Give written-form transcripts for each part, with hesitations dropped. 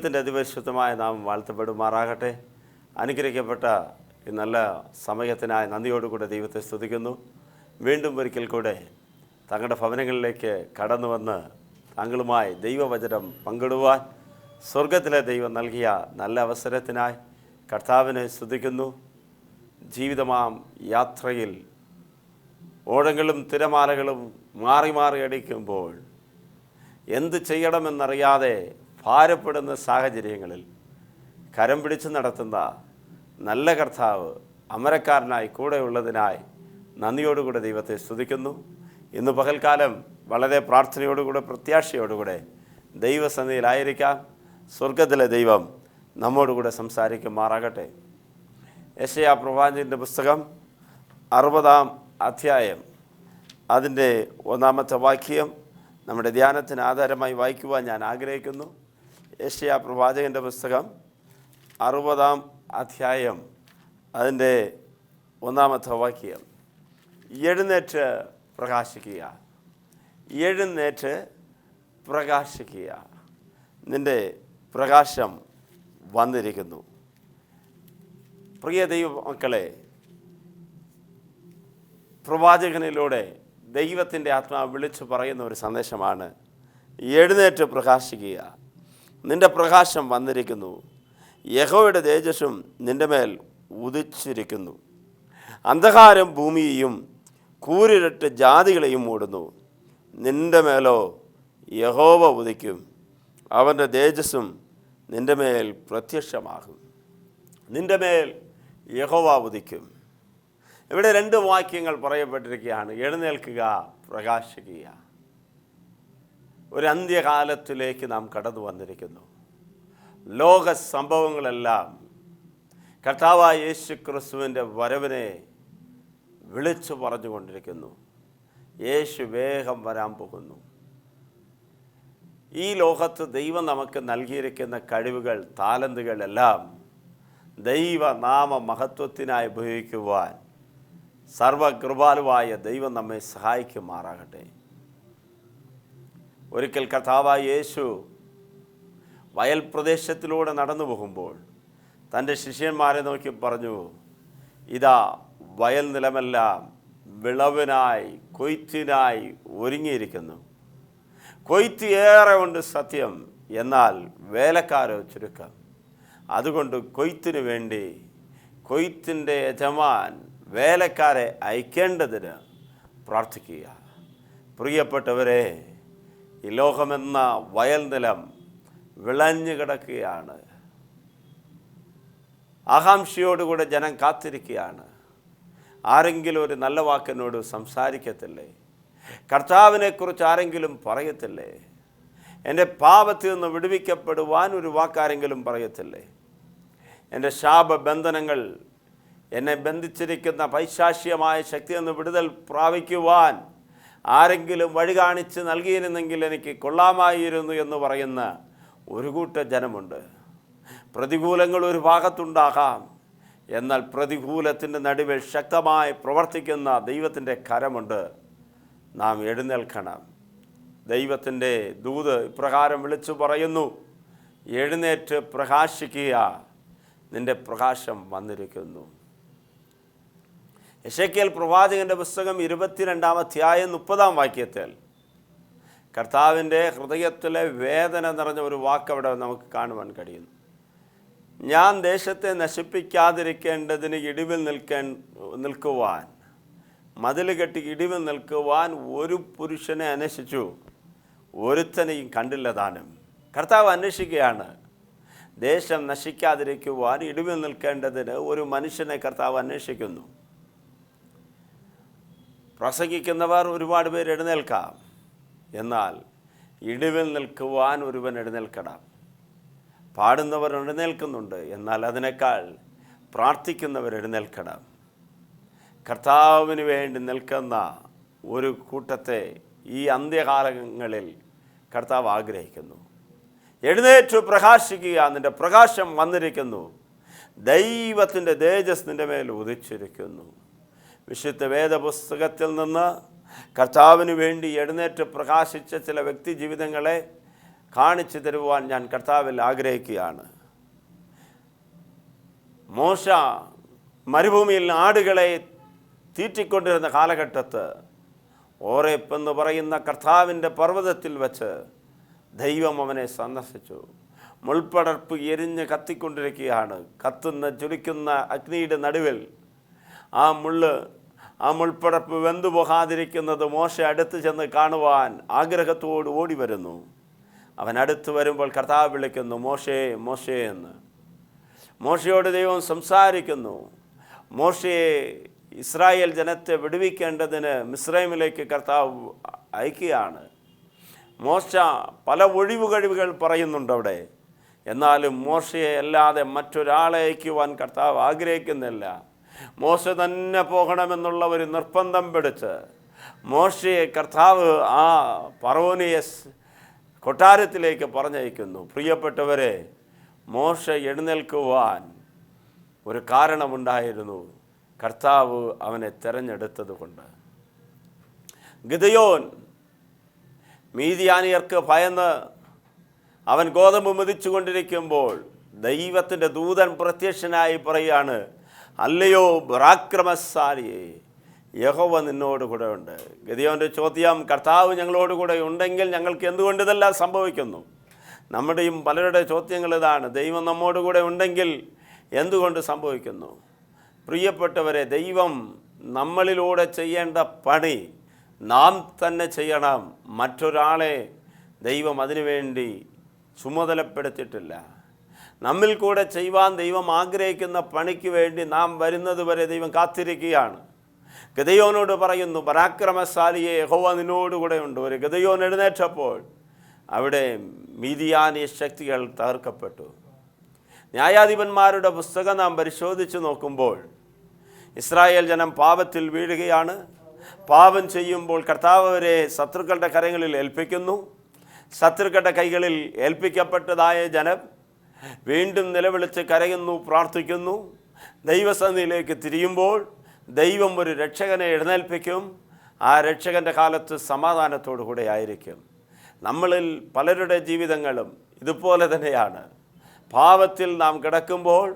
ദൈവത്തിൻ്റെ അതിപരിശുദ്ധമായ നാമം വാഴ്ത്തപ്പെടുമാറാകട്ടെ. അനുഗ്രഹിക്കപ്പെട്ട ഈ നല്ല സമയത്തിനായി നന്ദിയോടുകൂടെ ദൈവത്തെ സ്തുതിക്കുന്നു. വീണ്ടും ഒരിക്കൽ കൂടെ തങ്ങളുടെ ഭവനങ്ങളിലേക്ക് കടന്നു വന്ന് താങ്കളുമായി ദൈവവചനം പങ്കിടുവാൻ സ്വർഗത്തിലെ ദൈവം നൽകിയ നല്ല അവസരത്തിനായി കർത്താവിനെ സ്തുതിക്കുന്നു. ജീവിതമാം യാത്രയിൽ ഓടങ്ങളും തിരമാലകളും മാറി മാറി അടിക്കുമ്പോൾ എന്ത് ചെയ്യണമെന്നറിയാതെ ഭാരപ്പെടുന്ന സാഹചര്യങ്ങളിൽ കരം പിടിച്ച് നടത്തുന്ന നല്ല കർത്താവ് അമരക്കാരനായി കൂടെ ഉള്ളതിനായി നന്ദിയോടുകൂടെ ദൈവത്തെ സ്തുതിക്കുന്നു. ഇന്ന് പകൽക്കാലം വളരെ പ്രാർത്ഥനയോടുകൂടെ പ്രത്യാശയോടുകൂടെ ദൈവസന്നിധിയിലായിരിക്കാം. സ്വർഗത്തിലെ ദൈവം നമ്മോടുകൂടെ സംസാരിക്കുമാറാകട്ടെ. യെശയ്യാ പ്രവാചകൻ്റെ പുസ്തകം 60-ാം അധ്യായം അതിൻ്റെ 1-ാമത്തെ വാക്യം നമ്മുടെ ധ്യാനത്തിന് ആധാരമായി വായിക്കുവാൻ ഞാൻ ആഗ്രഹിക്കുന്നു. യെശയ്യാ പ്രവാചകൻ്റെ പുസ്തകം 60-ാം അധ്യായം അതിൻ്റെ 1-ാമത്തെ വാക്യം. എഴുന്നേറ്റ് പ്രകാശിക്കുക, എഴുന്നേറ്റ് പ്രകാശിക്കുക, നിൻ്റെ പ്രകാശം വന്നിരിക്കുന്നു. പ്രിയ ദൈവ മക്കളെ, പ്രവാചകനിലൂടെ ദൈവത്തിൻ്റെ ആത്മാവ് വിളിച്ചു പറയുന്ന ഒരു സന്ദേശമാണ് എഴുന്നേറ്റ് പ്രകാശിക്കുക, നിൻ്റെ പ്രകാശം വന്നിരിക്കുന്നു, യഹോവയുടെ തേജസ്സും നിൻ്റെ മേൽ ഉദിച്ചിരിക്കുന്നു. അന്ധകാരം ഭൂമിയെയും കൂരിരുട്ട് ജാതികളെയും മൂടുന്നു. നിൻ്റെ മേലോ യഹോവ ഉദിക്കും, അവൻ്റെ തേജസ്സും നിൻ്റെ മേൽ പ്രത്യക്ഷമാകും. നിൻ്റെ മേൽ യഹോവ ഉദിക്കും. ഇവിടെ 2 വാക്യങ്ങൾ പറയപ്പെട്ടിരിക്കുകയാണ്. എഴുന്നേൽക്കുക, പ്രകാശിക്കുക. ഒരു അന്ത്യകാലത്തിലേക്ക് നാം കടന്നു വന്നിരിക്കുന്നു. ലോക സംഭവങ്ങളെല്ലാം കർത്താവായ യേശു ക്രിസ്തുവിൻ്റെ വരവിനെ വിളിച്ചു പറഞ്ഞുകൊണ്ടിരിക്കുന്നു. യേശു വേഗം വരാൻ പോകുന്നു. ഈ ലോകത്ത് ദൈവം നമുക്ക് നൽകിയിരിക്കുന്ന കഴിവുകൾ, താലന്തുകളെല്ലാം ദൈവനാമ മഹത്വത്തിനായി ഉപയോഗിക്കുവാൻ സർവകൃപാലുവായ ദൈവം നമ്മെ സഹായിക്കുമാറാകട്ടെ. ഒരിക്കൽ കർത്താവായ യേശു വയൽ പ്രദേശത്തിലൂടെ നടന്നു പോകുമ്പോൾ തൻ്റെ ശിഷ്യന്മാരെ നോക്കി പറഞ്ഞു, ഇതാ വയൽ നിലമെല്ലാം വിളവിനായി കൊയ്ത്തിനായി ഒരുങ്ങിയിരിക്കുന്നു. കൊയ്ത്ത് ഏറെ ഉണ്ട് സത്യം, എന്നാൽ വേലക്കാരോ ചുരുക്കം. അതുകൊണ്ട് കൊയ്ത്തിനു വേണ്ടി കൊയ്ത്തിൻ്റെ യജമാൻ വേലക്കാരെ അയക്കേണ്ടതിന് പ്രാർത്ഥിക്കുക. പ്രിയപ്പെട്ടവരെ, ഈ ലോകമെന്ന വയൽ നിലം വിളഞ്ഞു കിടക്കുകയാണ്. ആകാംക്ഷയോടുകൂടെ ജനം കാത്തിരിക്കുകയാണ്. ആരെങ്കിലും ഒരു നല്ല വാക്കിനോട് സംസാരിക്കത്തില്ലേ? കർത്താവിനെക്കുറിച്ച് ആരെങ്കിലും പറയത്തില്ലേ? എൻ്റെ പാപത്തിൽ നിന്ന് വിടുവിക്കപ്പെടുവാൻ ഒരു വാക്കാരെങ്കിലും പറയത്തില്ലേ? എൻ്റെ ശാപബന്ധനങ്ങൾ, എന്നെ ബന്ധിച്ചിരിക്കുന്ന പൈശാചികമായ ശക്തിയിൽ നിന്ന് വിടുതൽ പ്രാപിക്കുവാൻ ആരെങ്കിലും വഴി കാണിച്ച് നൽകിയിരുന്നെങ്കിൽ എനിക്ക് കൊള്ളാമായിരുന്നു എന്ന് പറയുന്ന ഒരു കൂട്ടം ജനമുണ്ട്. പ്രതികൂലങ്ങൾ ഒരു ഭാഗത്തുണ്ടാകാം, എന്നാൽ പ്രതികൂലത്തിൻ്റെ നടുവിൽ ശക്തമായി പ്രവർത്തിക്കുന്ന ദൈവത്തിൻ്റെ കരമുണ്ട്. നാം എഴുന്നേൽക്കണം. ദൈവത്തിൻ്റെ ദൂത് ഇപ്രകാരം വിളിച്ചു പറയുന്നു, എഴുന്നേറ്റ് പ്രകാശിക്കുക, നിൻ്റെ പ്രകാശം വന്നിരിക്കുന്നു. യെശയ്യാ പ്രവാചകൻ്റെ പുസ്തകം 22-ാം അധ്യായം 30-ാം വാക്യത്തിൽ കർത്താവിൻ്റെ ഹൃദയത്തിലെ വേദന നിറഞ്ഞ ഒരു വാക്ക് അവിടെ നമുക്ക് കാണുവാൻ കഴിയുന്നു. ഞാൻ ദേശത്തെ നശിപ്പിക്കാതിരിക്കേണ്ടതിന് ഇടിവിൽ നിൽക്കുവാൻ, മതിൽ കെട്ടി ഇടിവിൽ നിൽക്കുവാൻ ഒരു പുരുഷനെ അന്വേഷിച്ചു, ഒരുത്തനെയും കണ്ടില്ല താനും. കർത്താവ് അന്വേഷിക്കുകയാണ്. ദേശം നശിക്കാതിരിക്കുവാൻ ഇടിവിൽ നിൽക്കേണ്ടതിന് ഒരു മനുഷ്യനെ കർത്താവ് അന്വേഷിക്കുന്നു. പ്രസംഗിക്കുന്നവർ ഒരുപാട് പേര് എഴുന്നേൽക്കാം, എന്നാൽ ഇടിവിൽ നിൽക്കുവാൻ ഒരുവൻ എഴുന്നേൽക്കണം. പാടുന്നവർ എഴുന്നേൽക്കുന്നുണ്ട്, എന്നാൽ അതിനേക്കാൾ പ്രാർത്ഥിക്കുന്നവർ എഴുന്നേൽക്കണം. കർത്താവിന് വേണ്ടി നിൽക്കുന്ന ഒരു കൂട്ടത്തെ ഈ അന്ത്യകാലങ്ങളിൽ കർത്താവ് ആഗ്രഹിക്കുന്നു. എഴുന്നേറ്റു പ്രകാശിക്കുക, നിൻ്റെ പ്രകാശം വന്നിരിക്കുന്നു, ദൈവത്തിൻ്റെ തേജസ് നിൻ്റെ മേൽ ഉദിച്ചിരിക്കുന്നു. വിശുദ്ധ വേദപുസ്തകത്തിൽ നിന്ന് കർത്താവിന് വേണ്ടി എഴുന്നേറ്റ് പ്രകാശിച്ച ചില വ്യക്തി ജീവിതങ്ങളെ കാണിച്ചു തരുവാൻ ഞാൻ കർത്താവിൽ ആഗ്രഹിക്കുകയാണ്. മോശ മരുഭൂമിയിൽ ആടുകളെ തീറ്റിക്കൊണ്ടിരുന്ന കാലഘട്ടത്ത് ഓറേപ്പ് എന്ന് പറയുന്ന കർത്താവിൻ്റെ പർവ്വതത്തിൽ വച്ച് ദൈവം അവനെ സന്ദർശിച്ചു. മുൾപ്പടർപ്പ് എരിഞ്ഞ് കത്തിക്കൊണ്ടിരിക്കുകയാണ്. കത്തുന്ന ജ്വലിക്കുന്ന അഗ്നിയുടെ നടുവിൽ ആ മുൾപ്പടർപ്പ് വെന്തുപോകാതിരിക്കുന്നത് മോശ അടുത്ത് ചെന്ന് കാണുവാൻ ആഗ്രഹത്തോട് ഓടി വരുന്നു. അവൻ അടുത്ത് വരുമ്പോൾ കർത്താവ് വിളിക്കുന്നു, മോശേ മോശേ എന്ന്. മോശയോട് ദൈവം സംസാരിക്കുന്നു. മോശയെ ഇസ്രായേൽ ജനത്തെ വിടുവിക്കേണ്ടതിന് മിസ്രൈമിലേക്ക് കർത്താവ് അയക്കുകയാണ്. മോശ പല ഒഴിവ് കഴിവുകൾ പറയുന്നുണ്ട് അവിടെ. എന്നാലും മോശയെ അല്ലാതെ മറ്റൊരാളെ അയക്കുവാൻ കർത്താവ് ആഗ്രഹിക്കുന്നില്ല. മോശ തന്നെ പോകണമെന്നുള്ള ഒരു നിർബന്ധം പിടിച്ച് മോശയെ കർത്താവ് ആ ഫറവോനിയസ് കൊട്ടാരത്തിലേക്ക് പറഞ്ഞയക്കുന്നു. പ്രിയപ്പെട്ടവരെ, മോശ എഴുന്നേൽക്കുവാൻ ഒരു കാരണമുണ്ടായിരുന്നു. കർത്താവ് അവനെ തിരഞ്ഞെടുത്തത് കൊണ്ട്. ഗിദെയോൻ മീദിയാനിയർക്ക് ഭയന്ന് അവൻ ഗോതമ്പ് മെതിച്ചു കൊണ്ടിരിക്കുമ്പോൾ ദൈവത്തിൻ്റെ ദൂതൻ പ്രത്യക്ഷനായി പറയുകയാണ്, അല്ലയോ പരാക്രമശാലിയെ, യഹോവ നിന്നോട് കൂടെ ഉണ്ട്. ഗിദെയോൻ്റെ ചോദ്യം, കർത്താവ് ഞങ്ങളോട് കൂടെ ഉണ്ടെങ്കിൽ ഞങ്ങൾക്ക് എന്തുകൊണ്ട് ഇതെല്ലാം സംഭവിക്കുന്നു? നമ്മുടെയും പലരുടെ ചോദ്യങ്ങൾ ഇതാണ്. ദൈവം നമ്മോട് കൂടെ ഉണ്ടെങ്കിൽ എന്തുകൊണ്ട് സംഭവിക്കുന്നു? പ്രിയപ്പെട്ടവരെ, ദൈവം നമ്മളിലൂടെ ചെയ്യേണ്ട പണി നാം തന്നെ ചെയ്യണം. മറ്റൊരാളെ ദൈവം അതിനുവേണ്ടി ചുമതലപ്പെടുത്തിയിട്ടില്ല. നമ്മിൽ കൂടെ ചെയ്യുവാൻ ദൈവം ആഗ്രഹിക്കുന്ന പണിക്ക് വേണ്ടി നാം വരുന്നത് വരെ ദൈവം കാത്തിരിക്കുകയാണ്. ഗിദെയോനോട് പറയുന്നു, പരാക്രമശാലിയെ, യഹോവ നിന്നോടുകൂടെ ഉണ്ട്. ഒരു ഗിദെയോൻ എഴുന്നേറ്റപ്പോൾ അവിടെ മീദിയാനിയ ശക്തികൾ തകർക്കപ്പെട്ടു. ന്യായാധിപന്മാരുടെ പുസ്തകം നാം പരിശോധിച്ച് നോക്കുമ്പോൾ ഇസ്രായേൽ ജനം പാപത്തിൽ വീഴുകയാണ്. പാപം ചെയ്യുമ്പോൾ കർത്താവ് അവരെ ശത്രുക്കളുടെ കരങ്ങളിൽ ഏൽപ്പിക്കുന്നു. ശത്രുക്കളുടെ കൈകളിൽ ഏൽപ്പിക്കപ്പെട്ടതായ ജനം വീണ്ടും നിലവിളിച്ച് കരയുന്നു, പ്രാർത്ഥിക്കുന്നു. ദൈവസന്നിധിയിലേക്ക് തിരിയുമ്പോൾ ദൈവം ഒരു രക്ഷകനെ എഴുന്നേൽപ്പിക്കും. ആ രക്ഷകൻ്റെ കാലത്ത് സമാധാനത്തോടു കൂടെ ആയിരിക്കും. നമ്മളിൽ പലരുടെ ജീവിതങ്ങളും ഇതുപോലെ തന്നെയാണ്. പാപത്തിൽ നാം കിടക്കുമ്പോൾ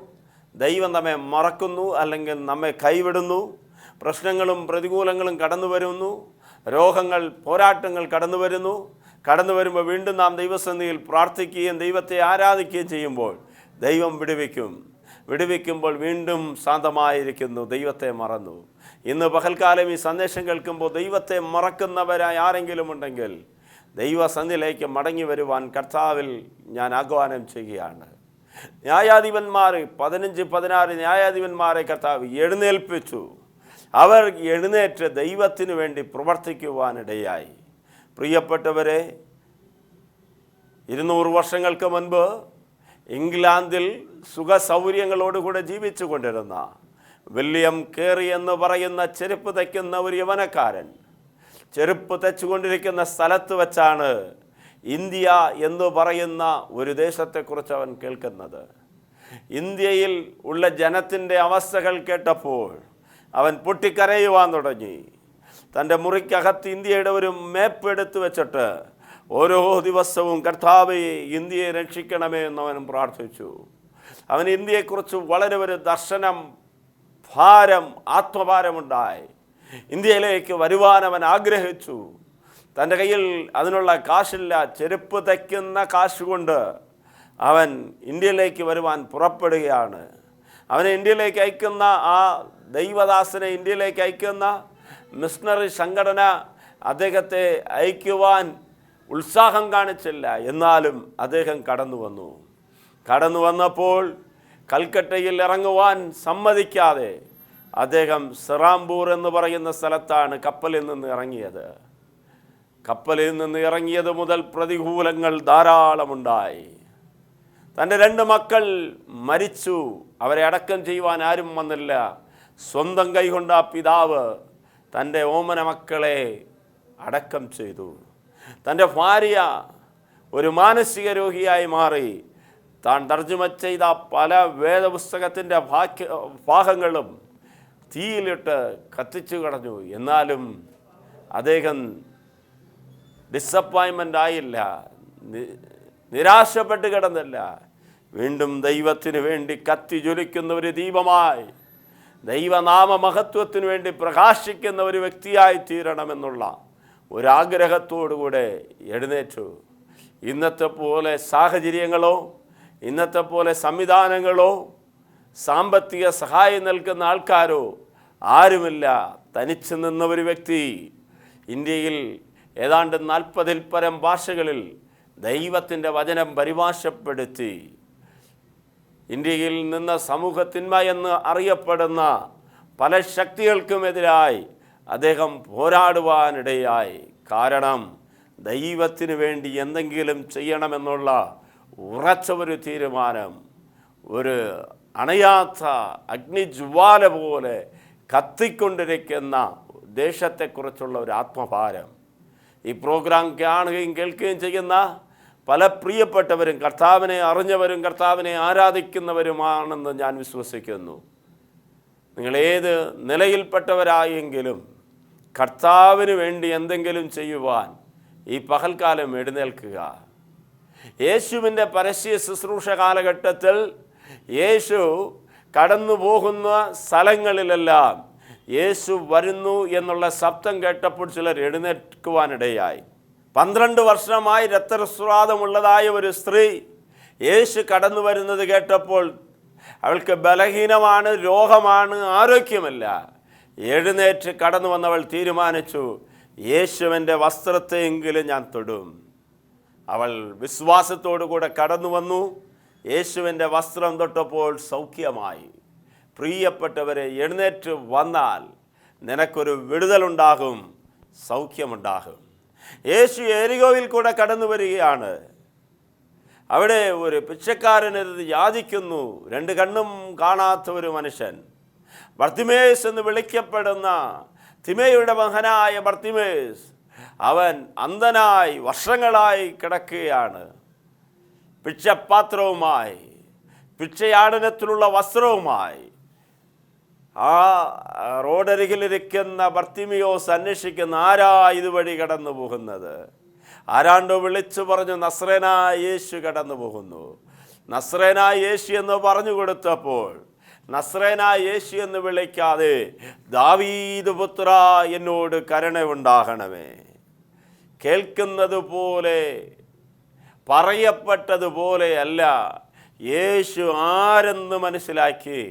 ദൈവം നമ്മെ മറക്കുന്നു, അല്ലെങ്കിൽ നമ്മെ കൈവിടുന്നു. പ്രശ്നങ്ങളും പ്രതികൂലങ്ങളും കടന്നു വരുന്നു. രോഗങ്ങൾ, പോരാട്ടങ്ങൾ കടന്നു വരുമ്പോൾ വീണ്ടും നാം ദൈവസന്നിധിയിൽ പ്രാർത്ഥിക്കുകയും ദൈവത്തെ ആരാധിക്കുകയും ചെയ്യുമ്പോൾ ദൈവം വിടുവിക്കുമ്പോൾ വീണ്ടും ശാന്തമായിരിക്കുന്നു. ദൈവത്തെ മറന്നു. ഇന്ന് പകൽക്കാലം ഈ സന്ദേശം കേൾക്കുമ്പോൾ ദൈവത്തെ മറക്കുന്നവരായി ആരെങ്കിലും ഉണ്ടെങ്കിൽ ദൈവസന്നിധിയിലേക്ക് മടങ്ങി വരുവാൻ കർത്താവിൽ ഞാൻ ആഹ്വാനം ചെയ്യുകയാണ്. ന്യായാധിപന്മാർ 15-16 ന്യായാധിപന്മാരെ കർത്താവ് എഴുന്നേൽപ്പിച്ചു. അവർ എഴുന്നേറ്റ് ദൈവത്തിനു വേണ്ടി പ്രവർത്തിക്കുവാനിടയായി. പ്രിയപ്പെട്ടവരെ, 200 വർഷങ്ങൾക്ക് മുൻപ് ഇംഗ്ലണ്ടിൽ സുഖസൗകര്യങ്ങളോടുകൂടെ ജീവിച്ചു കൊണ്ടിരുന്ന വില്യം കേറി എന്ന് പറയുന്ന ചെരുപ്പ് തയ്ക്കുന്ന ഒരു യവനക്കാരൻ ചെരുപ്പ് തയ്ച്ചുകൊണ്ടിരിക്കുന്ന സ്ഥലത്ത് വച്ചാണ് ഇന്ത്യ എന്ന് പറയുന്ന ഒരു ദേശത്തെക്കുറിച്ച് അവൻ കേൾക്കുന്നത്. ഇന്ത്യയിൽ ഉള്ള ജനത്തിൻ്റെ അവസ്ഥകൾ കേട്ടപ്പോൾ അവൻ പൊട്ടിക്കരയുവാൻ തുടങ്ങി. തൻ്റെ മുറിക്കകത്ത് ഇന്ത്യയുടെ ഒരു മാപ്പ് എടുത്തു വെച്ചിട്ട് ഓരോ ദിവസവും കർത്താവേ, ഇന്ത്യയെ രക്ഷിക്കണമേ എന്നവൻ പ്രാർത്ഥിച്ചു. അവൻ ഇന്ത്യയെക്കുറിച്ച് വളരെ ഒരു ദർശനം, ആത്മഭാരമുണ്ടായി. ഇന്ത്യയിലേക്ക് വരുവാൻ അവൻ ആഗ്രഹിച്ചു. തൻ്റെ കയ്യിൽ അതിനുള്ള കാശില്ല. ചെരുപ്പ് തയ്ക്കുന്ന കാശുകൊണ്ട് അവൻ ഇന്ത്യയിലേക്ക് വരുവാൻ പുറപ്പെടുകയാണ്. അവനെ ഇന്ത്യയിലേക്ക് അയക്കുന്ന ആ ദൈവദാസനെ ഇന്ത്യയിലേക്ക് അയക്കുന്ന മിഷണറി സംഘടന അദ്ദേഹത്തെ അയക്കുവാൻ ഉത്സാഹം കാണിച്ചില്ല. എന്നാലും അദ്ദേഹം കടന്നു വന്നപ്പോൾ കൽക്കട്ടയിൽ ഇറങ്ങുവാൻ സമ്മതിക്കാതെ അദ്ദേഹം സെറാംപൂർ എന്ന് പറയുന്ന സ്ഥലത്താണ് കപ്പലിൽ നിന്ന് ഇറങ്ങിയത്. കപ്പലിൽ നിന്ന് ഇറങ്ങിയത് മുതൽ പ്രതികൂലങ്ങൾ ധാരാളമുണ്ടായി. തൻ്റെ 2 മക്കൾ മരിച്ചു. അവരെ അടക്കം ചെയ്യുവാൻ ആരും വന്നില്ല. സ്വന്തം കൈകൊണ്ട് ആ പിതാവ് തൻ്റെ ഓമന മക്കളെ അടക്കം ചെയ്തു. തൻ്റെ ഭാര്യ ഒരു മാനസിക രോഗിയായി മാറി. താൻ തർജ്ജമ ചെയ്ത പല വേദപുസ്തകത്തിൻ്റെ ഭാഗങ്ങളും തീയിലിട്ട് കത്തിച്ചു കളഞ്ഞു. എന്നാലും അദ്ദേഹം ഡിസപ്പോയിൻമെൻ്റ് ആയില്ല, നിരാശപ്പെട്ട് കിടന്നില്ല. വീണ്ടും ദൈവത്തിന് വേണ്ടി കത്തി ജ്വലിക്കുന്ന ഒരു ദീപമായി, ദൈവനാമ മഹത്വത്തിന് വേണ്ടി പ്രകാശിക്കുന്ന ഒരു വ്യക്തിയായി തീരണമെന്നുള്ള ഒരാഗ്രഹത്തോടുകൂടെ എഴുന്നേറ്റു. ഇന്നത്തെ പോലെ സാഹചര്യങ്ങളോ ഇന്നത്തെ പോലെ സംവിധാനങ്ങളോ സാമ്പത്തിക സഹായം നൽകുന്ന ആൾക്കാരോ ആരുമില്ല. തനിച്ച് നിന്ന ഒരു വ്യക്തി ഇന്ത്യയിൽ ഏതാണ്ട് 40-ൽ പരം ഭാഷകളിൽ ദൈവത്തിൻ്റെ വചനം പരിഭാഷപ്പെടുത്തി ഇന്ത്യയിൽ നിന്ന് സമൂഹത്തിന്മ എന്ന് അറിയപ്പെടുന്ന പല ശക്തികൾക്കുമെതിരായി അദ്ദേഹം പോരാടുവാനിടയായി. കാരണം ദൈവത്തിന് വേണ്ടി എന്തെങ്കിലും ചെയ്യണമെന്നുള്ള ഉറച്ച ഒരു തീരുമാനം, ഒരു അണയാത്ത അഗ്നിജ്വാല പോലെ കത്തിക്കൊണ്ടിരിക്കുന്ന ദേശത്തെക്കുറിച്ചുള്ള ഒരു ആത്മഭാരം. ഈ പ്രോഗ്രാം കാണുകയും കേൾക്കുകയും ചെയ്യുന്ന പല പ്രിയപ്പെട്ടവരും കർത്താവിനെ അറിഞ്ഞവരും കർത്താവിനെ ആരാധിക്കുന്നവരുമാണെന്ന് ഞാൻ വിശ്വസിക്കുന്നു. നിങ്ങളേത് നിലയിൽപ്പെട്ടവരായെങ്കിലും കർത്താവിന് വേണ്ടി എന്തെങ്കിലും ചെയ്യുവാൻ ഈ പകൽക്കാലം എഴുന്നേൽക്കുക. യേശുവിൻ്റെ പരസ്യ ശുശ്രൂഷ കാലഘട്ടത്തിൽ യേശു കടന്നു പോകുന്ന സ്ഥലങ്ങളിലെല്ലാം യേശു വരുന്നു എന്നുള്ള ശബ്ദം കേട്ടപ്പോൾ ചിലർ എഴുന്നേൽക്കുവാനിടയായി. 12 വർഷമായി രക്തസ്രാവമുള്ളതായ ഒരു സ്ത്രീ യേശു കടന്നു വരുന്നത് കേട്ടപ്പോൾ അവൾക്ക് ബലഹീനമാണ്, രോഗമാണ്, ആരോഗ്യമില്ല. എഴുന്നേറ്റ് കടന്നു വന്നവൾ തീരുമാനിച്ചു, യേശുവിൻ്റെ വസ്ത്രത്തെയെങ്കിലും ഞാൻ തൊടും. അവൾ വിശ്വാസത്തോടു കൂടെ കടന്നു വന്നു. യേശുവിൻ്റെ വസ്ത്രം തൊട്ടപ്പോൾ സൗഖ്യമായി. പ്രിയപ്പെട്ടവരെ, എഴുന്നേറ്റ് വന്നാൽ നിനക്കൊരു വിടുതലുണ്ടാകും, സൗഖ്യമുണ്ടാകും. യേശു എരികോയിൽ കൂടെ കടന്നു വരികയാണ്. അവിടെ ഒരു പിച്ചക്കാരനത് യാചിക്കുന്നു. 2 കണ്ണും കാണാത്ത ഒരു മനുഷ്യൻ, ബർത്തിമേസ് എന്ന് വിളിക്കപ്പെടുന്ന തിമേയുടെ മകനായ ബർത്തിമേസ്, അവൻ അന്ധനായി വർഷങ്ങളായി കിടക്കുകയാണ്. പിച്ചപാത്രവുമായി പിച്ചയാടനത്തിലുള്ള വസ്ത്രവുമായി ആ റോഡരികിലിരിക്കുന്ന ബർത്തിമിയോസ് അന്വേഷിക്കുന്ന ആരാ ഇതുവഴി കടന്നു പോകുന്നത്. ആരാണ്ടോ വിളിച്ചു പറഞ്ഞു, നസ്രേനായ യേശു കടന്നു പോകുന്നു. നസ്രേനായ യേശു എന്ന് പറഞ്ഞു കൊടുത്തപ്പോൾ നസ്രേനായ യേശു എന്ന് വിളിക്കാതെ ദാവീദ് പുത്ര എന്നോട് കരുണയുണ്ടാകണമേ, കേൾക്കുന്നത് പോലെ പറയപ്പെട്ടതുപോലെയല്ല, യേശു ആരെന്ന് മനസ്സിലാക്കി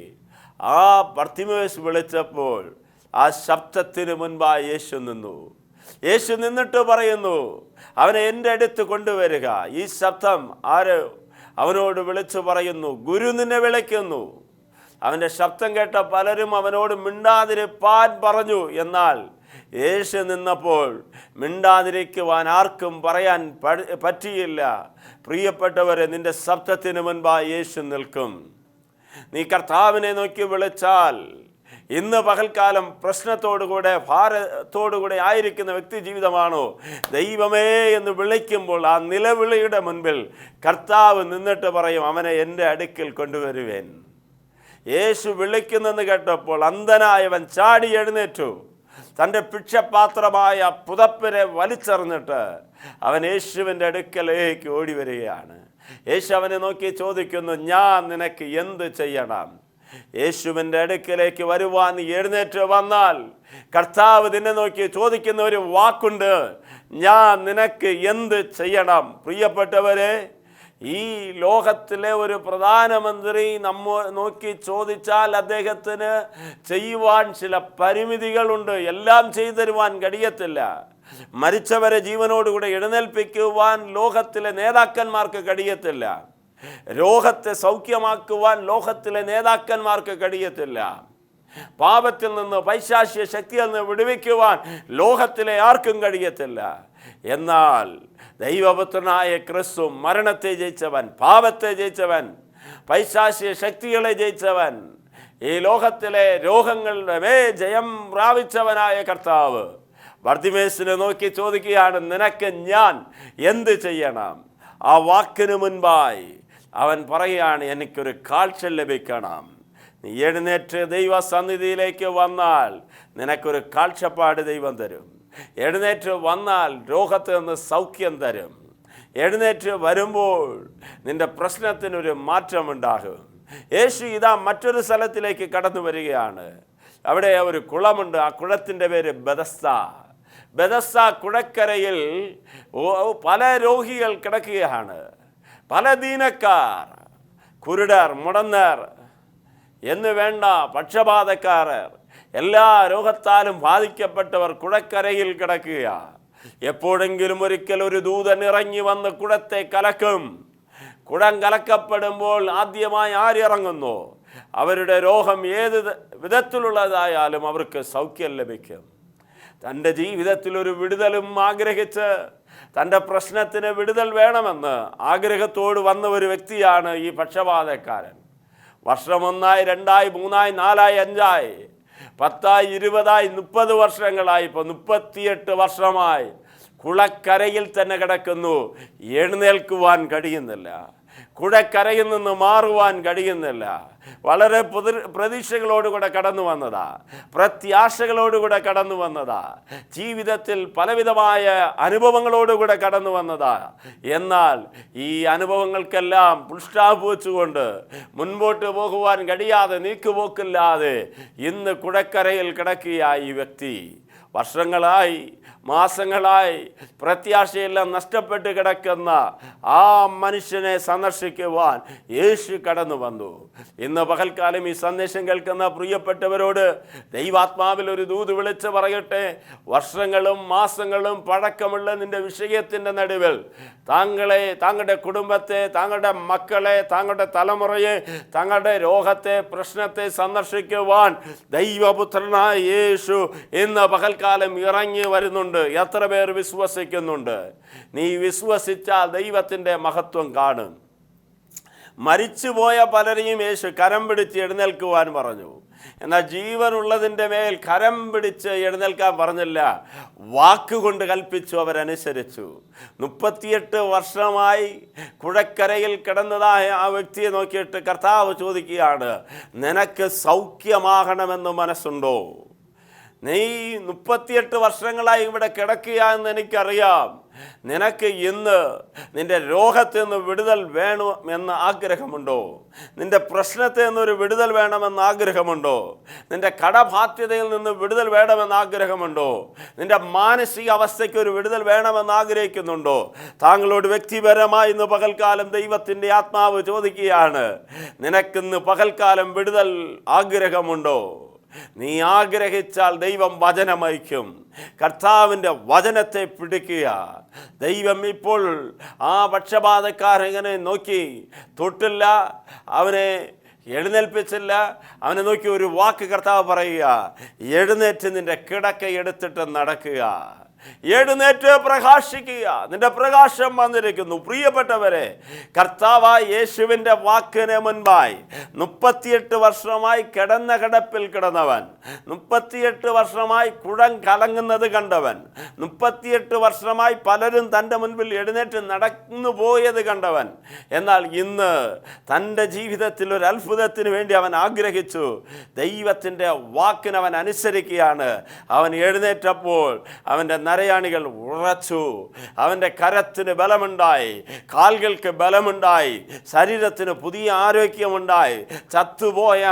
ആ ബർത്തിമേസ് വിളിച്ചപ്പോൾ ആ ശബ്ദത്തിന് മുൻപായി യേശു നിന്നു. യേശു നിന്നിട്ട് പറയുന്നു, അവനെ എൻ്റെ അടുത്ത് കൊണ്ടുവരിക. ഈ ശബ്ദം ആര് അവനോട് വിളിച്ചു പറയുന്നു? ഗുരു നിന്നെ വിളിക്കുന്നു. അവൻ്റെ ശബ്ദം കേട്ട പലരും അവനോട് മിണ്ടാതിരിപ്പാൻ പറഞ്ഞു. എന്നാൽ യേശു നിന്നപ്പോൾ മിണ്ടാതിരിക്കുവാൻ ആർക്കും പറയാൻ പറ്റിയില്ല. പ്രിയപ്പെട്ടവരെ, നിന്റെ ശബ്ദത്തിന് മുൻപായി യേശു നിൽക്കും. നീ കർത്താവിനെ നോക്കി വിളിച്ചാൽ ഇന്ന് പകൽക്കാലം പ്രശ്നത്തോടുകൂടെ ഭാരത്തോടുകൂടെ ആയിരിക്കുന്ന വ്യക്തി ജീവിതമാണോ, ദൈവമേ എന്ന് വിളിക്കുമ്പോൾ ആ നിലവിളിയുടെ മുൻപിൽ കർത്താവ് നിന്നിട്ട് പറയും, അവനെ എൻ്റെ അടുക്കൽ കൊണ്ടുവരുവേൻ. യേശു വിളിക്കുന്നെന്ന് കേട്ടപ്പോൾ അന്ധനായവൻ ചാടി എഴുന്നേറ്റു. തൻ്റെ ഭിക്ഷപാത്രമായ പുതപ്പിനെ വലിച്ചെറിഞ്ഞിട്ട് അവൻ യേശുവിൻ്റെ അടുക്കലേക്ക് ഓടി വരികയാണ്. യേശു അവനെ നോക്കി ചോദിക്കുന്നു, ഞാൻ നിനക്ക് എന്ത് ചെയ്യണം? യേശുവിൻ്റെ അടുക്കലേക്ക് വരുവാൻ നീ എഴുന്നേറ്റ് വന്നാൽ കർത്താവ് നിന്നെ നോക്കി ചോദിക്കുന്ന ഒരു വാക്കുണ്ട്, ഞാൻ നിനക്ക് എന്ത് ചെയ്യണം? പ്രിയപ്പെട്ടവരെ, ഈ ലോകത്തിലെ ഒരു പ്രധാനമന്ത്രി നമ്മെ നോക്കി ചോദിച്ചാൽ അദ്ദേഹത്തിന് ചെയ്യുവാൻ ചില പരിമിതികളുണ്ട്. എല്ലാം ചെയ്തു തരുവാൻ കഴിയത്തില്ല. മരിച്ചവരെ ജീവനോടുകൂടെ എഴുന്നേൽപ്പിക്കുവാൻ ലോകത്തിലെ നേതാക്കന്മാർക്ക് കഴിയത്തില്ല. രോഗത്തെ സൗഖ്യമാക്കുവാൻ ലോകത്തിലെ നേതാക്കന്മാർക്ക് കഴിയത്തില്ല. പാപത്തിൽ നിന്ന് പൈശാചിക ശക്തിയിൽ നിന്ന് വിടുവിക്കുവാൻ ലോകത്തിലെ ആർക്കും കഴിയത്തില്ല. എന്നാൽ ദൈവപുത്രനായ ക്രിസ്തു മരണത്തെ ജയിച്ചവൻ, പാപത്തെ ജയിച്ചവൻ, പൈശാചിക ശക്തികളെ ജയിച്ചവൻ, ഈ ലോകത്തിലെ രോഗങ്ങളുടെ മേൽ ജയം പ്രാപിച്ചവനായ കർത്താവ് ബർത്തിമേസിനെ നോക്കി ചോദിക്കുകയാണ്, നിനക്ക് ഞാൻ എന്ത് ചെയ്യണം? ആ വാക്കിന് മുൻപായി അവൻ പറയുകയാണ്, എനിക്കൊരു കാഴ്ച ലഭിക്കണം. നീ എഴുന്നേറ്റ് ദൈവസന്നിധിയിലേക്ക് വന്നാൽ നിനക്കൊരു കാഴ്ചപ്പാട് ദൈവം തരും. എഴുന്നേറ്റ് വന്നാൽ രോഗത്തിൽ നിന്ന് സൗഖ്യം തരും. എഴുന്നേറ്റ് വരുമ്പോൾ നിൻ്റെ പ്രശ്നത്തിനൊരു മാറ്റമുണ്ടാകും. യേശു ഇതാ മറ്റൊരു സ്ഥലത്തിലേക്ക് കടന്നു വരികയാണ്. അവിടെ ഒരു കുളമുണ്ട്. ആ കുളത്തിൻ്റെ പേര് ബെഥസ്ദ കുളക്കരയിൽ പല രോഗികൾ കിടക്കുകയാണ്. പല ദീനക്കാർ, കുരുടർ, മുടന്തർ എന്ന് വേണ്ട, പക്ഷപാതക്കാർ, എല്ലാ രോഗത്താലും ബാധിക്കപ്പെട്ടവർ കുളക്കരയിൽ കിടക്കുക. എപ്പോഴെങ്കിലും ഒരിക്കൽ ഒരു ദൂതൻ ഇറങ്ങി വന്ന് കുളത്തെ കലക്കും. കുളം കലക്കപ്പെടുമ്പോൾ ആദ്യമായി ആരിറങ്ങുന്നു? അവരുടെ രോഗം ഏത് വിധത്തിലുള്ളതായാലും അവർക്ക് സൗഖ്യം ലഭിക്കും. തൻ്റെ ജീവിതത്തിൽ ഒരു വിടുതലും ആഗ്രഹിച്ച് തൻ്റെ പ്രശ്നത്തിന് വിടുതൽ വേണമെന്ന് ആഗ്രഹത്തോട് വന്ന ഒരു വ്യക്തിയാണ് ഈ പക്ഷപാതക്കാരൻ. വർഷം 1, 2, 3, 4, 5, 10, 20, 30 വർഷങ്ങളായി, ഇപ്പോൾ 38 വർഷമായി കുളക്കരയിൽ തന്നെ കിടക്കുന്നു. എഴുന്നേൽക്കുവാൻ കഴിയുന്നില്ല. കുളക്കരയിൽ നിന്ന് മാറുവാൻ കഴിയുന്നില്ല. വളരെ പ്രതീക്ഷകളോടുകൂടെ കടന്നു വന്നതാ, പ്രത്യാശകളോടുകൂടെ കടന്നു വന്നതാ, ജീവിതത്തിൽ പലവിധമായ അനുഭവങ്ങളോടുകൂടെ കടന്നു വന്നതാ. എന്നാൽ ഈ അനുഭവങ്ങൾക്കെല്ലാം ഫുൾ സ്റ്റോപ്പ് വെച്ചുകൊണ്ട് മുൻപോട്ട് പോകുവാൻ കഴിയാതെ, നീക്കുപോക്കില്ലാതെ ഇന്ന് കുളക്കരയിൽ കിടക്കുക ഈ വ്യക്തി. വർഷങ്ങളായി, മാസങ്ങളായി പ്രത്യാശയെല്ലാം നഷ്ടപ്പെട്ട് കിടക്കുന്ന ആ മനുഷ്യനെ സന്ദർശിക്കുവാൻ യേശു കടന്നു വന്നു. ഇന്ന് പകൽക്കാലം ഈ സന്ദേശം കേൾക്കുന്ന പ്രിയപ്പെട്ടവരോട് ദൈവാത്മാവിൽ ഒരു ദൂത് വിളിച്ച് പറയട്ടെ. വർഷങ്ങളും മാസങ്ങളും പഴക്കമുള്ള നിന്റെ വിഷയത്തിൻ്റെ നടുവിൽ താങ്കളെ, താങ്കളുടെ കുടുംബത്തെ, താങ്കളുടെ മക്കളെ, താങ്കളുടെ തലമുറയെ, താങ്കളുടെ രോഗത്തെ, പ്രശ്നത്തെ സന്ദർശിക്കുവാൻ ദൈവപുത്രനായ യേശു ഇന്ന് പകൽക്കാലം ഇറങ്ങി വരുന്നുണ്ട്. എത്ര പേർ വിശ്വസിക്കുന്നുണ്ട്? നീ വിശ്വസിച്ചാൽ ദൈവത്തിൻ്റെ മഹത്വം കാണും. മരിച്ചുപോയ പലരെയും യേശു കരം പിടിച്ച് എഴുന്നേൽക്കുവാൻ പറഞ്ഞു. എന്നാൽ ജീവനുള്ളതിൻ്റെ മേൽ കരം പിടിച്ച് എഴുന്നേൽക്കാൻ പറഞ്ഞില്ല, വാക്കുകൊണ്ട് കൽപ്പിച്ചു. അവരനുസരിച്ചു. 38 വർഷമായി കുഴക്കരയിൽ കിടന്നതായ ആ വ്യക്തിയെ നോക്കിയിട്ട് കർത്താവ് ചോദിക്കുകയാണ്, നിനക്ക് സൗഖ്യമാകണമെന്ന് മനസ്സുണ്ടോ? നീ 38 വർഷങ്ങളായി ഇവിടെ കിടക്കുക എന്ന് എനിക്കറിയാം. നിനക്ക് ഇന്ന് നിന്റെ രോഗത്തിൽ നിന്ന് വിടുതൽ വേണമെന്ന് ആഗ്രഹമുണ്ടോ? നിന്റെ പ്രശ്നത്തിൽ നിന്നൊരു വിടുതൽ വേണമെന്ന് ആഗ്രഹമുണ്ടോ? നിന്റെ കടബാധ്യതയിൽ നിന്ന് വിടുതൽ വേണമെന്ന് ആഗ്രഹമുണ്ടോ? നിന്റെ മാനസിക അവസ്ഥയ്ക്ക് ഒരു വിടുതൽ വേണമെന്ന് ആഗ്രഹിക്കുന്നുണ്ടോ? താങ്കളോട് വ്യക്തിപരമായി ഇന്ന് പകൽക്കാലം ദൈവത്തിൻ്റെ ആത്മാവ് ചോദിക്കുകയാണ്, നിനക്കിന്ന് പകൽക്കാലം വിടുതൽ ആഗ്രഹമുണ്ടോ? നീ ആഗ്രഹിച്ചാൽ ദൈവം വചനമയക്കും. കർത്താവിൻ്റെ വചനത്തെ പിടിക്കുക. ദൈവം ഇപ്പോൾ ആ പക്ഷപാതക്കാരനെ നോക്കി തൊട്ടില്ല, അവനെ എഴുന്നേൽപ്പിച്ചില്ല. അവനെ നോക്കി ഒരു വാക്ക് കർത്താവ് പറയുക, എഴുന്നേറ്റ് നിന്റെ കിടക്ക എടുത്തിട്ട് നടക്കുക, എഴുന്നേറ്റ് പ്രകാശിക്കുക, നിന്റെ പ്രകാശം വന്നിരിക്കുന്നു. പ്രിയപ്പെട്ടവരെ, കർത്താവായ യേശുവിൻ്റെ വാക്കിന് മുൻപായി 38 വർഷമായി കിടന്ന കിടപ്പിൽ കിടന്നവൻ, 38 വർഷമായി കുഴം കലങ്ങുന്നത് കണ്ടവൻ, 38 വർഷമായി പലരും തൻ്റെ മുൻപിൽ എഴുന്നേറ്റ് നടന്നു പോയത് കണ്ടവൻ, എന്നാൽ ഇന്ന് തൻ്റെ ജീവിതത്തിൽ ഒരു അത്ഭുതത്തിന് വേണ്ടി അവൻ ആഗ്രഹിച്ചു. ദൈവത്തിൻ്റെ വാക്കിന് അവൻ അനുസരിക്കുകയാണ്. അവൻ എഴുന്നേറ്റപ്പോൾ അവൻ്റെ നരയാണികൾ ഉറച്ചു. അവൻ്റെ കരത്തിന് ബലമുണ്ടായി, കാലുകൾക്ക് ബലമുണ്ടായി, ശരീരത്തിന് പുതിയ ആരോഗ്യമുണ്ടായി. ചത്തുപോയ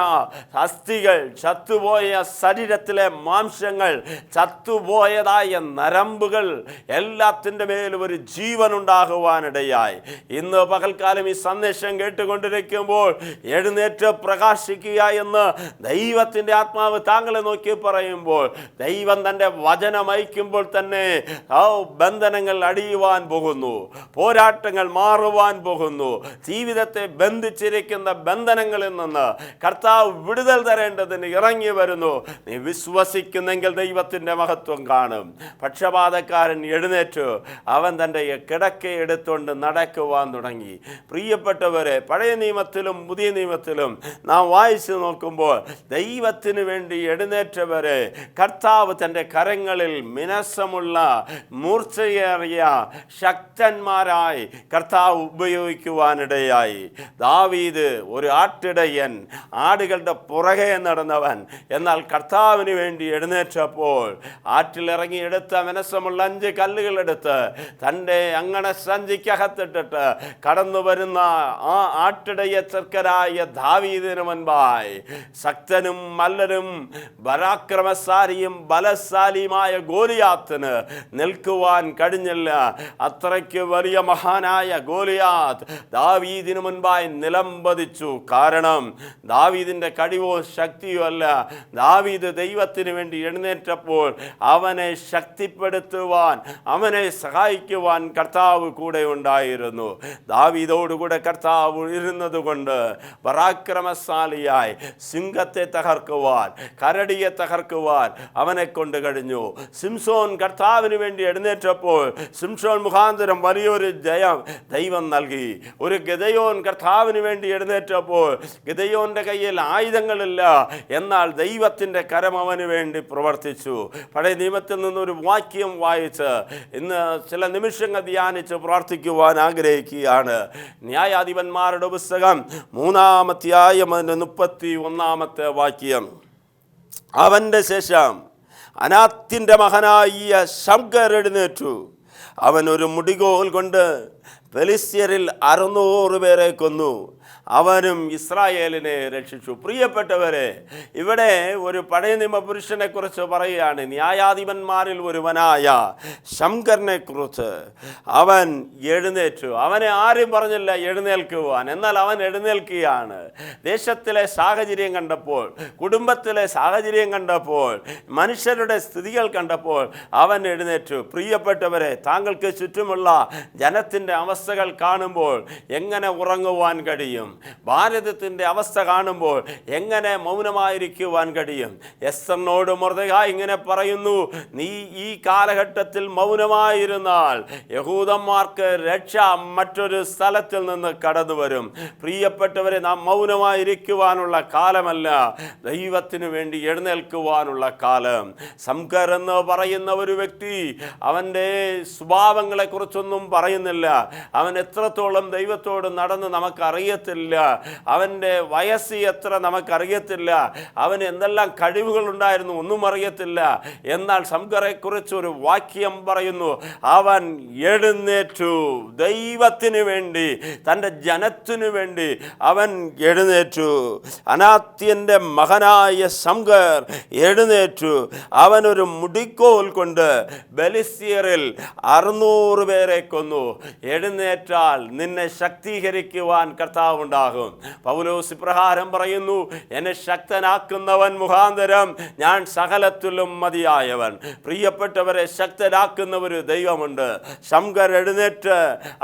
അസ്ഥികൾ, ചത്തുപോയ ശരീരത്തിലെ മാംസങ്ങൾ, ചത്തുപോയതായ നരമ്പുകൾ എല്ലാത്തിൻ്റെ മേലും ഒരു ജീവൻ ഉണ്ടാകുവാനിടയായി. ഇന്ന് പകൽക്കാലം ഈ സന്ദേശം കേട്ടുകൊണ്ടിരിക്കുമ്പോൾ എഴുന്നേറ്റ് പ്രകാശിക്കുക എന്ന് ദൈവത്തിൻ്റെ ആത്മാവ് താങ്കളെ നോക്കി പറയുമ്പോൾ, ദൈവം തൻ്റെ വചനം അയക്കുമ്പോൾ തന്നെ ബന്ധനങ്ങൾ അടിയുവാൻ പോകുന്നു, പോരാട്ടങ്ങൾ മാറുവാൻ പോകുന്നു. ജീവിതത്തെ ബന്ധിച്ചിരിക്കുന്ന ബന്ധനങ്ങളിൽ നിന്ന് കർത്താവ് വിടുതൽ തരേണ്ടതിന് ഇറങ്ങി വരുന്നു. നീ വിശ്വസിക്കുന്നെങ്കിൽ ദൈവത്തിൻ്റെ മഹത്വം കാണും. പക്ഷപാതക്കാരൻ എഴുന്നേറ്റു, അവൻ തൻ്റെ കിടക്ക എടുത്തുകൊണ്ട് നടക്കുവാൻ തുടങ്ങി. പ്രിയപ്പെട്ടവരെ, പഴയ നിയമത്തിലും പുതിയ നിയമത്തിലും നാം വായിച്ചു നോക്കുമ്പോൾ ദൈവത്തിന് വേണ്ടി എഴുന്നേറ്റവരെ കർത്താവ് തൻ്റെ കരങ്ങളിൽ മിനസമുള്ള ബലമുള്ള മൂർച്ചയേറിയ ശക്തന്മാരായി കർത്താവ് ഉപയോഗിക്കുവാനിടയായി. ദാവീദ് ഒരു ആട്ടിടയൻ, ആടുകളുടെ പുറകെ നടന്നവൻ. എന്നാൽ കർത്താവിന് വേണ്ടി എഴുന്നേറ്റപ്പോൾ ആറ്റിലിറങ്ങി എടുത്ത മനസ്സമുള്ള 5 കല്ലുകളെടുത്ത് തൻ്റെ അങ്ങനെ സഞ്ചിക്കകത്തിട്ടിട്ട് കടന്നു വരുന്ന ആ ആട്ടിടയ ചെറുക്കനായ ദാവീദിന് മുൻപായി ശക്തനും മല്ലനും പരാക്രമശാലിയും ബലശാലിയുമായ ഗോലിയാത്തിന് നിൽക്കുവാൻ കഴിഞ്ഞില്ല. അത്രയ്ക്ക് വലിയ മഹാനായ ഗോലിയാത്ത് ദാവീദിന് മുൻപായി നിലംപതിച്ചു. കാരണം ദാവീദിന്റെ കഴിവോ ശക്തിയോ അല്ല. ദാവീദ് ദൈവത്തിന് വേണ്ടി എഴുന്നേറ്റപ്പോൾ അവനെ ശക്തിപ്പെടുത്തുവാൻ, അവനെ സഹായിക്കുവാൻ കർത്താവ് കൂടെ ഉണ്ടായിരുന്നു. ദാവീദോടുകൂടെ കർത്താവ് ഇരുന്നത് കൊണ്ട് പരാക്രമശാലിയായി സിംഹത്തെ തകർക്കുവാൻ, കരടിയെ തകർക്കുവാൻ അവനെ കൊണ്ട് കഴിഞ്ഞു. സിംസോൻ കർത്താവിന് വേണ്ടി എഴുന്നേറ്റപ്പോൾ സിംസോൻ മുഖാന്തരം വലിയൊരു ജയം ദൈവം നൽകി. ഒരു ഗിദെയോൻ കർത്താവിന് വേണ്ടി എഴുന്നേറ്റപ്പോൾ ഗിദെയോന്റെ കയ്യിൽ ആയുധങ്ങളില്ല, എന്നാൽ ദൈവത്തിൻ്റെ കരം അവന് വേണ്ടി പ്രവർത്തിച്ചു. പഴയ നിയമത്തിൽ നിന്നൊരു വാക്യം വായിച്ച് ഇന്ന് ചില നിമിഷങ്ങൾ ധ്യാനിച്ച് പ്രാർത്ഥിക്കുവാൻ ആഗ്രഹിക്കുകയാണ്. ന്യായാധിപന്മാരുടെ പുസ്തകം 3-ാം അധ്യായം 31-ാമത്തെ വാക്യം. അവൻ്റെ ശേഷം അനാത്തിൻ്റെ മകനായ ശംഗർ എഴുന്നേറ്റു. അവൻ ഒരു മുടികോൽ കൊണ്ട് ഫെലിസ്ത്യരിൽ 600 പേരെ കൊന്നു. അവനും ഇസ്രായേലിനെ രക്ഷിച്ചു. പ്രിയപ്പെട്ടവരെ, ഇവിടെ ഒരു പഴയ നിയമ പുരുഷനെ കുറിച്ച് പറയുകയാണ്. ന്യായാധിപന്മാരിൽ ഒരുവനായ ശംഗറിനെ കുറിച്ച്. അവൻ എഴുന്നേറ്റു. അവനെ ആരും പറഞ്ഞില്ല എഴുന്നേൽക്കുവാൻ, എന്നാൽ അവൻ എഴുന്നേൽക്കുകയാണ്. ദേശത്തിലെ സാഹചര്യം കണ്ടപ്പോൾ, കുടുംബത്തിലെ സാഹചര്യം കണ്ടപ്പോൾ, മനുഷ്യരുടെ സ്ഥിതികൾ കണ്ടപ്പോൾ അവൻ എഴുന്നേറ്റു. പ്രിയപ്പെട്ടവരെ, താങ്കൾക്ക് ചുറ്റുമുള്ള ജനത്തിൻ്റെ അവസ്ഥകൾ കാണുമ്പോൾ എങ്ങനെ ഉറങ്ങുവാൻ കഴിയും? ഭാരതത്തിൻ്റെ അവസ്ഥ കാണുമ്പോൾ എങ്ങനെ മൗനമായിരിക്കുവാൻ കഴിയും? എസ്തറിനോട് മൊർദെഖായി ഇങ്ങനെ പറയുന്നു, നീ ഈ കാലഘട്ടത്തിൽ മൗനമായിരുന്നാൽ യഹൂദന്മാർക്ക് രക്ഷ മറ്റൊരു സ്ഥലത്തിൽ നിന്ന് കടന്നു വരും. പ്രിയപ്പെട്ടവരെ, നാം മൗനമായിരിക്കുവാനുള്ള കാലമല്ല, ദൈവത്തിനു വേണ്ടി എഴുന്നേൽക്കുവാനുള്ള കാലം. സംകർ എന്ന് പറയുന്ന ഒരു വ്യക്തി അവൻ്റെ സ്വഭാവങ്ങളെ കുറിച്ചൊന്നും പറയുന്നില്ല. അവൻ എത്രത്തോളം ദൈവത്തോട് നടന്ന് നമുക്കറിയത്തില്ല. അവൻ്റെ വയസ്സ് എത്ര നമുക്കറിയത്തില്ല. അവന് എന്തെല്ലാം കഴിവുകളുണ്ടായിരുന്നു ഒന്നും അറിയത്തില്ല. എന്നാൽ സംകറെ കുറിച്ച് ഒരു വാക്യം പറയുന്നു, അവൻ എഴുന്നേറ്റു. ദൈവത്തിന് വേണ്ടി, തൻ്റെ ജനത്തിനു വേണ്ടി അവൻ എഴുന്നേറ്റു. അനാത്യൻ്റെ മകനായ സംകർ എഴുന്നേറ്റു. അവനൊരു മുടിക്കോൽ കൊണ്ട് ഫെലിസ്ത്യരിൽ 600 പേരെ കൊന്നു. എഴുന്നേറ്റാൽ നിന്നെ ശക്തീകരിക്കുവാൻ കർത്താവ് ഉണ്ടാകും. പൗലോസ് ഇപ്രകാരം പറയുന്നു, എന്നെ ശക്തനാക്കുന്നവൻ മുഖാന്തരം ഞാൻ സകലത്തിലും മതിയായവൻ. പ്രിയപ്പെട്ടവരെ, ശക്തനാക്കുന്ന ഒരു ദൈവമുണ്ട്. ശംഗർ എഴുന്നേറ്റ്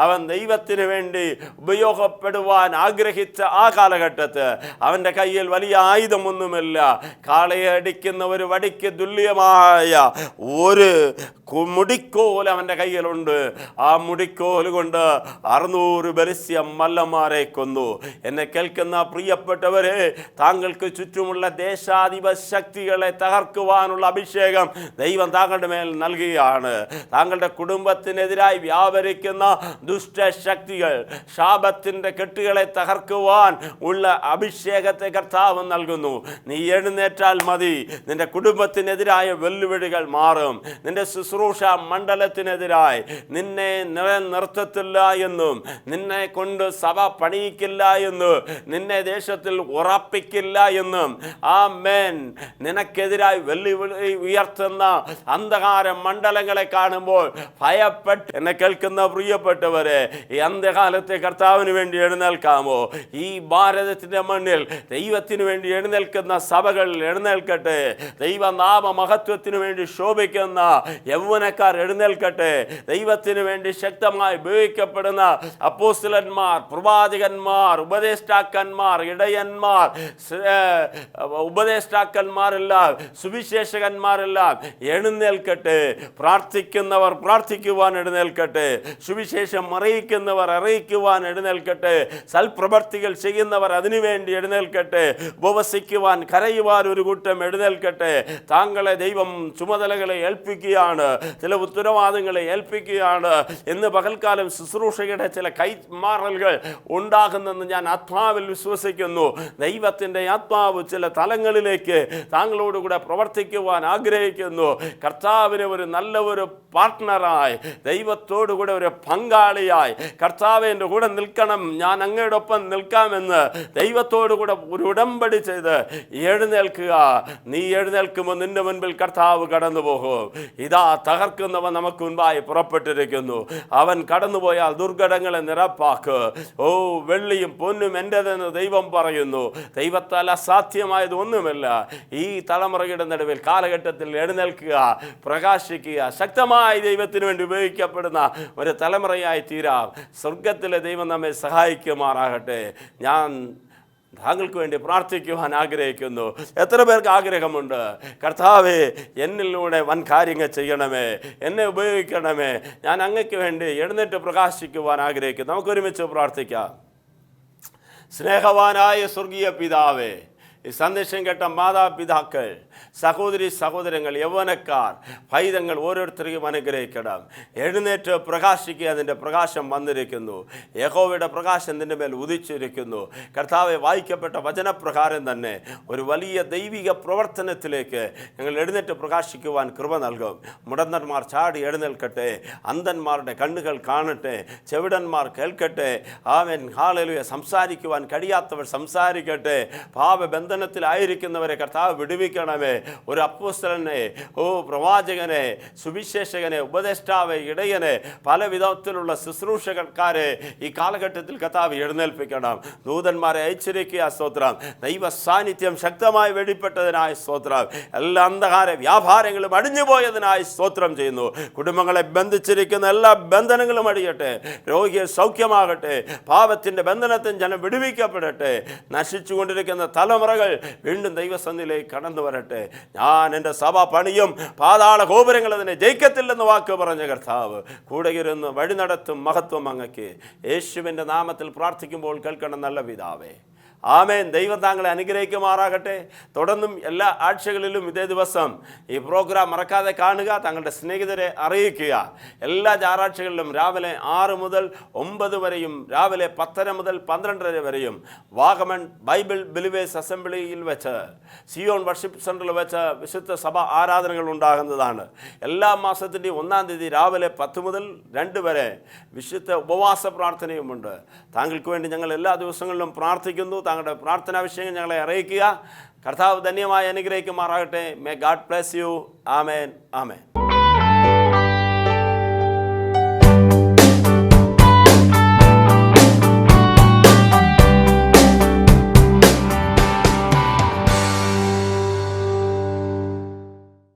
അവൻ ദൈവത്തിന് വേണ്ടി ഉപയോഗപ്പെടുവാൻ ആഗ്രഹിച്ച ആ കാലഘട്ടത്ത് അവൻ്റെ കയ്യിൽ വലിയ ആയുധമൊന്നുമില്ല. കാളയെ അടിക്കുന്ന ഒരു വടിക്ക് തുല്യമായ ഒരു മുടിക്കോൽ അവൻ്റെ കയ്യിലുണ്ട്. ആ മുടിക്കോൽ കൊണ്ട് 600 ഫെലിസ്ത്യ മല്ലന്മാരെ കൊന്നു. എന്നെ കേൾക്കുന്ന പ്രിയപ്പെട്ടവരെ, താങ്കൾക്ക് ചുറ്റുമുള്ള ദേശാധിപ ശക്തികളെ തകർക്കുവാനുള്ള അഭിഷേകം ദൈവം താങ്കളുടെ മേൽ നൽകുകയാണ്. താങ്കളുടെ കുടുംബത്തിനെതിരായി വ്യാപരിക്കുന്ന ദുഷ്ടശക്തികൾ, ശാപത്തിൻ്റെ കെട്ടുകളെ തകർക്കുവാൻ ഉള്ള അഭിഷേകത്തെ കർത്താവ് നൽകുന്നു. നീ എഴുന്നേറ്റാൽ മതി, നിന്റെ കുടുംബത്തിനെതിരായ വെല്ലുവിളികൾ മാറും. നിന്റെ ശുശ്രൂഷ മണ്ഡലത്തിനെതിരായി നിന്നെ നിലനിർത്തത്തില്ല എന്നും, നിന്നെ കൊണ്ട് സഭ പണിയിക്കില്ല എന്ന്, നിന്നെ ദേശത്തിൽ ഉറപ്പിക്കില്ല എന്നും, ആമേൻ, നിനക്കെതിരായി വെല്ലുവിളി ഉയർത്തുന്ന അന്ധകാര മണ്ഡലങ്ങളെ കാണുമ്പോൾ ഭയപ്പെട്ട് എന്നെ കേൾക്കുന്ന പ്രിയപ്പെട്ടവരെ, ഈ അന്ത്യകാലത്തെ കർത്താവിന് വേണ്ടി എഴുന്നേൽക്കാമോ? ഈ ഭാരതത്തിൻ്റെ മണ്ണിൽ ദൈവത്തിന് വേണ്ടി എഴുന്നേൽക്കുന്ന സഭകൾ എഴുന്നേൽക്കട്ടെ. ദൈവനാമ മഹത്വത്തിന് വേണ്ടി ശോഭിക്കുന്ന യൗവനക്കാർ എഴുന്നേൽക്കട്ടെ. ദൈവത്തിന് വേണ്ടി ശക്തമായി ഉപയോഗിക്കപ്പെടുന്ന അപ്പോസ്തലന്മാർ, പ്രവാചകന്മാർ, ഉപദേഷ്ടാക്കന്മാർ, ഇടയന്മാർ, ഉപദേഷ്ടാക്കന്മാരെല്ലാം, സുവിശേഷകന്മാരെല്ലാം എഴുന്നേൽക്കട്ടെ. പ്രാർത്ഥിക്കുന്നവർ പ്രാർത്ഥിക്കുവാൻ എഴുന്നേൽക്കട്ടെ. സുവിശേഷം അറിയിക്കുന്നവർ അറിയിക്കുവാൻ എഴുന്നേൽക്കട്ടെ. സൽപ്രവർത്തികൾ ചെയ്യുന്നവർ അതിനുവേണ്ടി എഴുന്നേൽക്കട്ടെ. ഉപവസിക്കുവാൻ, കരയുവാൻ ഒരു കൂട്ടം എഴുന്നേൽക്കട്ടെ. താങ്കളെ ദൈവം ചുമതലകളെ ഏൽപ്പിക്കുകയാണ്. ചില ഉത്തരവാദിത്തങ്ങളെ ഏൽപ്പിക്കുകയാണ്. ഇന്ന് പകൽക്കാലം ശുശ്രൂഷയുടെ ചില കൈമാറലുകൾ ഉണ്ടാകുന്നെന്ന് ഞാൻ ആത്മാവിൽ വിശ്വസിക്കുന്നു. ദൈവത്തിൻ്റെ ആത്മാവ് ചില തലങ്ങളിലേക്ക് താങ്കളോടുകൂടെ പ്രവർത്തിക്കുവാൻ ആഗ്രഹിക്കുന്നു. കർത്താവിന് ഒരു നല്ല ഒരു പാർട്ട്ണറായി, ദൈവത്തോടുകൂടെ ഒരു പങ്കാളിയായി, കർത്താവ് എൻ്റെ കൂടെ നിൽക്കണം, ഞാൻ അങ്ങയോടൊപ്പം നിൽക്കാമെന്ന് ദൈവത്തോടുകൂടെ ഒരു ഉടമ്പടി ചെയ്ത് എഴുന്നേൽക്കുക. നീ എഴുന്നേൽക്കുമ്പോൾ നിന്റെ മുൻപിൽ കർത്താവ് കടന്നു പോകും. ഇതാ തകർക്കുന്നവൻ നമുക്ക് മുൻപായി പുറപ്പെട്ടിരിക്കുന്നു. അവൻ കടന്നുപോയാൽ ദുർഘടങ്ങളെ നിരപ്പാക്ക്. ഓ, വെള്ളിയും പൊന്നും എൻ്റെതെന്ന് ദൈവം പറയുന്നു. ദൈവത്താൽ അസാധ്യമായത് ഒന്നുമില്ല. ഈ തലമുറയുടെ നടുവിൽ കാലഘട്ടത്തിൽ എഴുന്നേൽക്കുക, പ്രകാശിക്കുക, ശക്തമായി ദൈവത്തിന് വേണ്ടി ഉപയോഗിക്കപ്പെടുന്ന ഒരു തലമുറയായി തീരാം. സ്വർഗത്തിലെ ദൈവം നമ്മെ സഹായിക്കുമാറാകട്ടെ. ഞാൻ താങ്കൾക്ക് വേണ്ടി പ്രാർത്ഥിക്കുവാൻ ആഗ്രഹിക്കുന്നു. എത്ര പേർക്ക് ആഗ്രഹമുണ്ട്, കർത്താവേ എന്നിലൂടെ വൻ കാര്യങ്ങൾ ചെയ്യണമേ, എന്നെ ഉപയോഗിക്കണമേ, ഞാൻ അങ്ങയ്ക്ക് വേണ്ടി എഴുന്നേറ്റ് പ്രകാശിക്കുവാൻ ആഗ്രഹിക്കുന്നു. നമുക്കൊരുമിച്ച് പ്രാർത്ഥിക്കാം. സ്നേഹവാനായ സ്വർഗീയ പിതാവേ, ഈ സന്ദേശം കേട്ട മാതാപിതാക്കൾ, സഹോദരി സഹോദരങ്ങൾ, യൗവനക്കാർ, പൈതങ്ങൾ ഓരോരുത്തരെയും അനുഗ്രഹിക്കണം. എഴുന്നേറ്റ് പ്രകാശിക്കുക. അതിൻ്റെ പ്രകാശം വന്നിരിക്കുന്നു. യഹോവയുടെ പ്രകാശം നിൻ്റെ മേൽ ഉദിച്ചിരിക്കുന്നു. കർത്താവെ, വായിക്കപ്പെട്ട വചനപ്രകാരം തന്നെ ഒരു വലിയ ദൈവിക പ്രവർത്തനത്തിലേക്ക് ഞങ്ങൾ എഴുന്നേറ്റ് പ്രകാശിക്കുവാൻ കൃപ നൽകും. മുടന്തന്മാർ ചാടി എഴുന്നേൽക്കട്ടെ, അന്ധന്മാരുടെ കണ്ണുകൾ കാണട്ടെ, ചെവിടന്മാർ കേൾക്കട്ടെ. ആമേൻ, ഹല്ലേലൂയ. സംസാരിക്കുവാൻ കഴിയാത്തവർ സംസാരിക്കട്ടെ. പാപബന്ധനത്തിലായിരിക്കുന്നവരെ കർത്താവ് വിടുവിക്കണമേ. ഒരു അപ്പോസ്തലനെ, പ്രവാചകനെ, സുവിശേഷകനെ, ഉപദേഷ്ടാവെ, ഇടയനെ, പല വിധത്തിലുള്ള ശുശ്രൂഷകർക്കാരെ ഈ കാലഘട്ടത്തിൽ കർത്താവ് എഴുന്നേൽപ്പിക്കണം. ദൂതന്മാരെ അയച്ചിരിക്കുക. സ്തോത്രം. ദൈവ സാന്നിധ്യം ശക്തമായി വെളിപ്പെട്ടതിനായി സ്തോത്രം. എല്ലാ അന്ധകാര വ്യാപാരങ്ങളും അടിഞ്ഞുപോയതിനായി സ്തോത്രം ചെയ്യുന്നു. കുടുംബങ്ങളെ ബന്ധിച്ചിരിക്കുന്ന എല്ലാ ബന്ധനങ്ങളും അടിയട്ടെ. രോഗികൾ സൗഖ്യമാകട്ടെ. പാപത്തിൻ്റെ ബന്ധനത്തിൽ ജനം വിടുവിക്കപ്പെടട്ടെ. നശിച്ചുകൊണ്ടിരിക്കുന്ന തലമുറകൾ വീണ്ടും ദൈവസന്നിധിയിലേക്ക് കടന്നു വരട്ടെ. ഞാൻ എൻ്റെ സഭ പണിയും, പാതാള ഗോപുരങ്ങൾ അതിനെ ജയിക്കത്തില്ലെന്ന് വാക്ക് പറഞ്ഞ കർത്താവ് കൂടെ ഇരുന്ന് വഴി നടത്തും. മഹത്വം അങ്ങയ്ക്ക്. യേശുവിൻ്റെ നാമത്തിൽ പ്രാർത്ഥിക്കുമ്പോൾ കേൾക്കണം നല്ല പിതാവേ. ആമേൻ. ദൈവം താങ്കളെ അനുഗ്രഹിക്കുമാറാകട്ടെ. തുടർന്നും എല്ലാ ആഴ്ചകളിലും ഇതേ ദിവസം ഈ പ്രോഗ്രാം മറക്കാതെ കാണുക. തങ്ങളുടെ സ്നേഹിതരെ അറിയിക്കുക. എല്ലാ ഞായറാഴ്ചകളിലും രാവിലെ 6 മുതൽ 9 വരെയും രാവിലെ 10:30 മുതൽ 12:30 വരെയും വാഗമൺ ബൈബിൾ ബിലീവേഴ്സ് അസംബ്ലിയിൽ വെച്ച്, സിയോൺ വർഷിപ്പ് സെൻ്ററിൽ വെച്ച് വിശുദ്ധ സഭ ആരാധനകൾ ഉണ്ടാകുന്നതാണ്. എല്ലാ മാസത്തിൻ്റെയും 1-ാം തീയതി രാവിലെ 10 മുതൽ 2 വരെ വിശുദ്ധ ഉപവാസ പ്രാർത്ഥനയുമുണ്ട്. താങ്കൾക്ക് വേണ്ടി ഞങ്ങൾ എല്ലാ ദിവസങ്ങളിലും പ്രാർത്ഥിക്കുന്നു. താങ്കളുടെ പ്രാർത്ഥനാ വിഷയങ്ങൾ ഞങ്ങളെ അറിയിക്കുക. കർത്താവ് ധന്യമായി അനുഗ്രഹിക്കുമാറാകട്ടെ. May God bless you. Amen. Amen.